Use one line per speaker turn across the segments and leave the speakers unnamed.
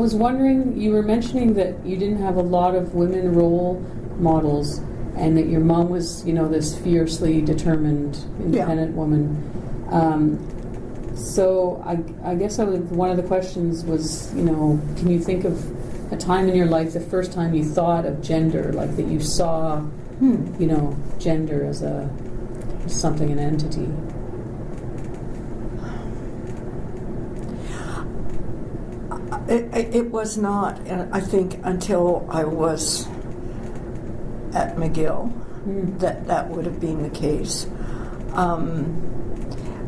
was wondering, you were mentioning that you didn't have a lot of women role models, and that your mom was, this fiercely determined, independent woman. So I guess one of the questions was, can you think of a time in your life, the first time you thought of gender, like that you saw, gender as something, an entity?
It was not, I think, until I was at McGill that would have been the case.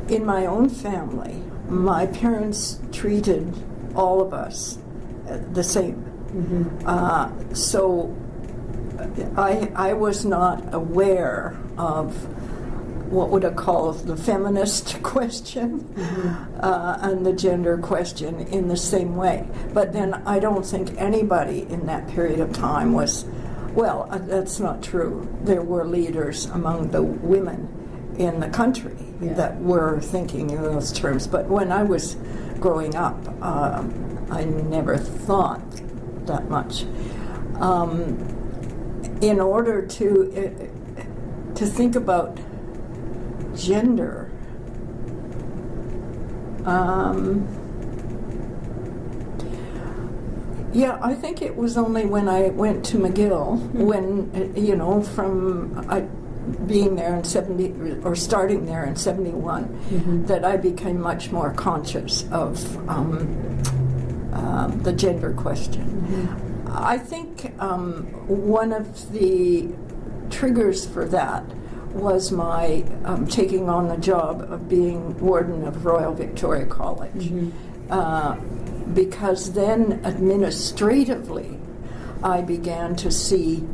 In my own family, my parents treated all of us the same. So I was not aware of what would I call the feminist question and the gender question in the same way. But then I don't think anybody in that period of time was, that's not true. There were leaders among the women in the country that were thinking in those terms. But when I was growing up, I never thought that much. In order to think about gender, I think it was only when I went to McGill, when from being there in 70 or starting there in 71, that I became much more conscious of the gender question. I think one of the triggers for that was my taking on the job of being warden of Royal Victoria College, because then administratively I began to see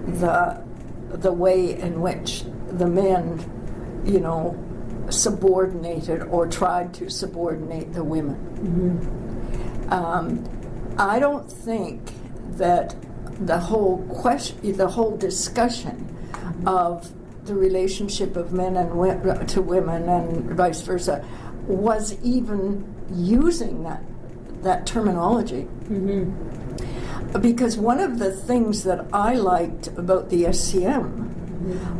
the way in which the men, subordinated or tried to subordinate the women. I don't think that the whole discussion of the relationship of men and to women and vice versa was even using that terminology. Because one of the things that I liked about the SCM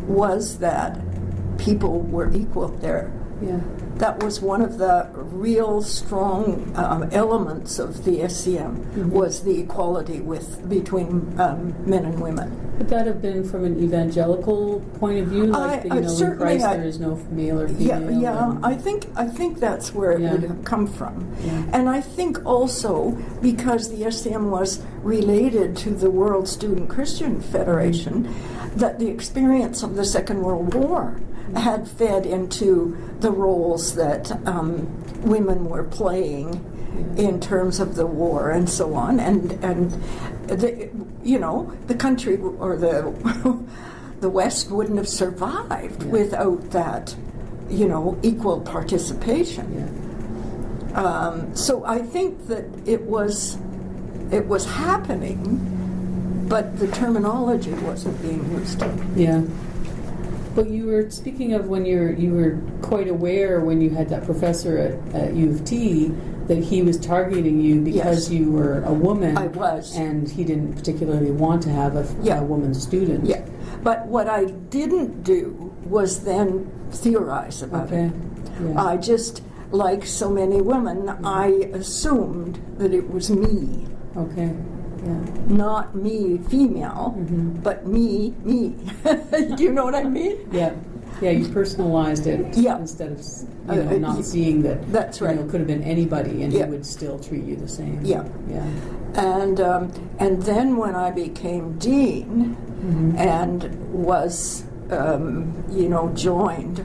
was that people were equal there. That was one of the real strong elements of the SCM, was the equality between men and women.
Would that have been from an evangelical point of view, like in Christ there is no male or female?
I think that's where it would have come from. And I think also because the SCM was related to the World Student Christian Federation, that the experience of the Second World War had fed into the roles that women were playing in terms of the war and so on, and the country or the West wouldn't have survived without that equal participation. So I think that it was happening, but the terminology wasn't being used.
Well, you were speaking of when you were quite aware when you had that professor at U of T that he was targeting you because you were a woman.
I was.
And he didn't particularly want to have a woman student.
But what I didn't do was then theorize about it. I just, like so many women, I assumed that it was me. Not me, female, but me. Do you know what I mean?
You personalized it instead of not seeing that.
That's right.
It could have been anybody, and he would still treat you the same.
And then when I became dean and was joined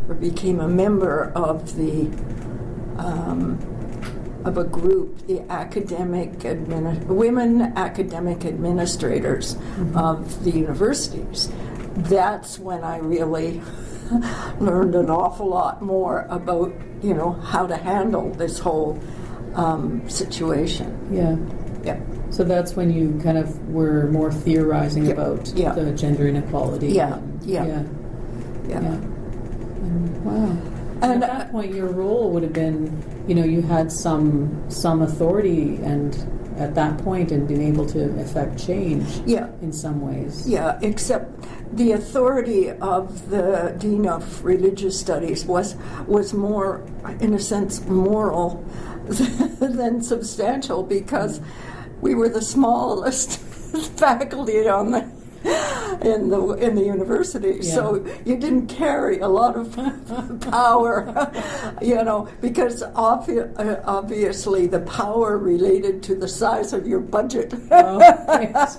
or became a member of the of a group, the women academic administrators of the universities, that's when I really learned an awful lot more about, how to handle this whole situation.
So that's when you kind of were more theorizing about the gender inequality. And, wow. And at that point, your role would have been you know, you had some authority and at that point and been able to affect change in some ways.
Yeah, except the authority of the Dean of Religious Studies was more, in a sense, moral than substantial, because we were the smallest faculty in the university, so you didn't carry a lot of power, you know, because obviously the power related to the size of your budget.
Oh, yes.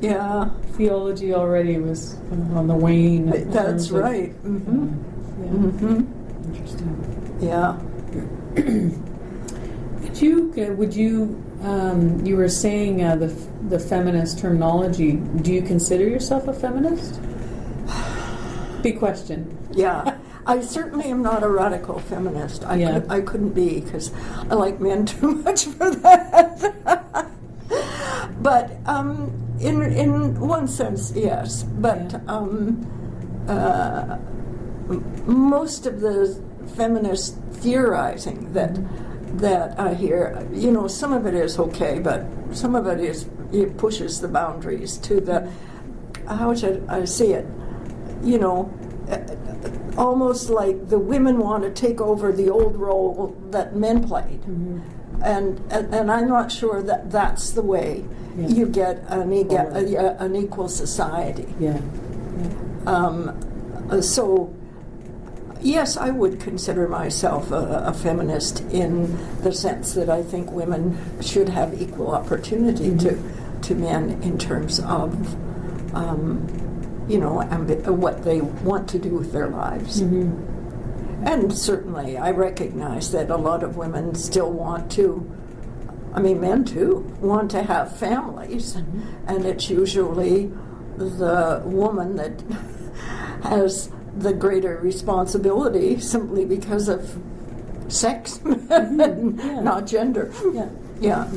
Yeah.
Theology already was on the wane.
That's right. Mm-hmm.
Interesting.
Yeah.
Would you you were saying the feminist terminology. Do you consider yourself a feminist? Big question.
Yeah. I certainly am not a radical feminist. I couldn't be, because I like men too much for that. But in one sense, yes. But most of the feminist theorizing that I hear, you know, some of it is okay, but some of it pushes the boundaries to the, how should I say it, you know, almost like the women want to take over the old role that men played. Mm-hmm. And I'm not sure that that's the way you get an equal society. So, yes, I would consider myself a feminist in the sense that I think women should have equal opportunity to men in terms of, you know, what they want to do with their lives. Mm-hmm. And certainly I recognize that a lot of women still want to, I mean, men too, want to have families. Mm-hmm. And it's usually the woman that has the greater responsibility simply because of sex, not gender. Yeah.